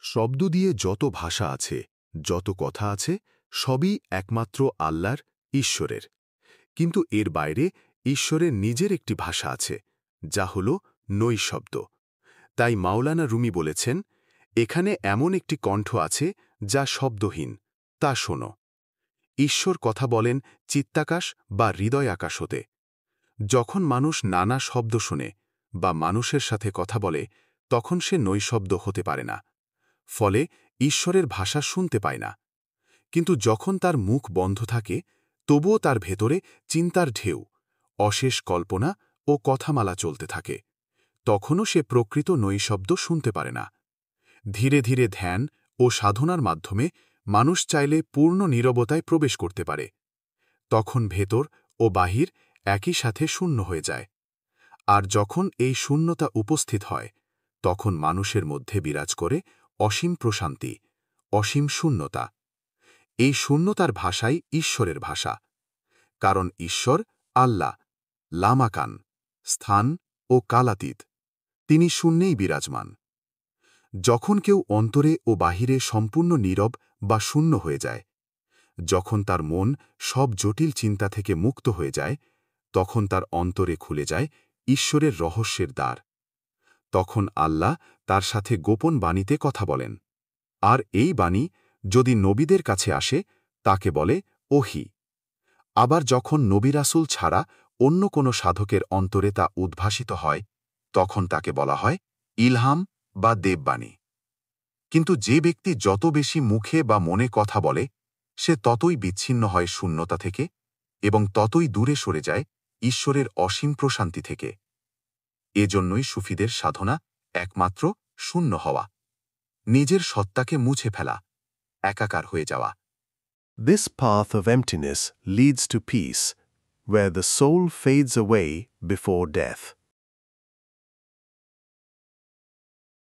শব্দ দিয়ে যত ভাষা আছে, যত কথা আছে, সবই একমাত্র আল্লাহর, ঈশ্বরের। কিন্তু এর বাইরে ঈশ্বরের নিজের একটি ভাষা আছে, যা হল নৈশব্দ। তাই মাওলানা রুমি বলেছেন, এখানে এমন একটি কণ্ঠ আছে যা শব্দহীন, তা শোনো। ঈশ্বর কথা বলেন চিত্তাকাশ বা হৃদয় আকাশ হতে। যখন মানুষ নানা শব্দ শোনে বা মানুষের সাথে কথা বলে, তখন সে নৈশব্দ হতে পারে না। ফলে ঈশ্বরের ভাষা শুনতে পায় না। কিন্তু যখন তার মুখ বন্ধ থাকে, তবুও তার ভেতরে চিন্তার ঢেউ, অশেষ কল্পনা ও কথামালা চলতে থাকে। তখনও সে প্রকৃত নৈশব্দ শুনতে পারে না। ধীরে ধীরে ধ্যান ও সাধনার মাধ্যমে মানুষ চাইলে পূর্ণ নীরবতায় প্রবেশ করতে পারে। তখন ভেতর ও বাহির একই সাথে শূন্য হয়ে যায়। আর যখন এই শূন্যতা উপস্থিত হয়, তখন মানুষের মধ্যে বিরাজ করে অসীম প্রশান্তি, অসীম শূন্যতা। এই শূন্যতার ভাষাই ঈশ্বরের ভাষা। কারণ ঈশ্বর আল্লাহ, লামাকান, স্থান ও কালাতীত। তিনি শূন্যেই বিরাজমান। যখন কেউ অন্তরে ও বাহিরে সম্পূর্ণ নীরব বা শূন্য হয়ে যায়, যখন তার মন সব জটিল চিন্তা থেকে মুক্ত হয়ে যায়, তখন তার অন্তরে খুলে যায় ঈশ্বরের রহস্যের দ্বার। তখন আল্লাহ তার সাথে গোপন বাণীতে কথা বলেন। আর এই বাণী যদি নবীদের কাছে আসে, তাকে বলে ওহী। আবার যখন নবী রাসূল ছাড়া অন্য কোনো সাধকের অন্তরে তা উদ্ভাসিত হয়, তখন তাকে বলা হয় ইলহাম বা দেববাণী। কিন্তু যে ব্যক্তি যত বেশি মুখে বা মনে কথা বলে, সে ততই বিচ্ছিন্ন হয় শূন্যতা থেকে এবং ততই দূরে সরে যায় ঈশ্বরের অসীম প্রশান্তি থেকে। এজন্যই সুফিদের সাধনা একমাত্র শূন্য হওয়া, নিজের সত্তাকে মুছে ফেলা, একাকার হয়ে যাওয়া। This path of emptiness leads to peace, where the soul fades away before death.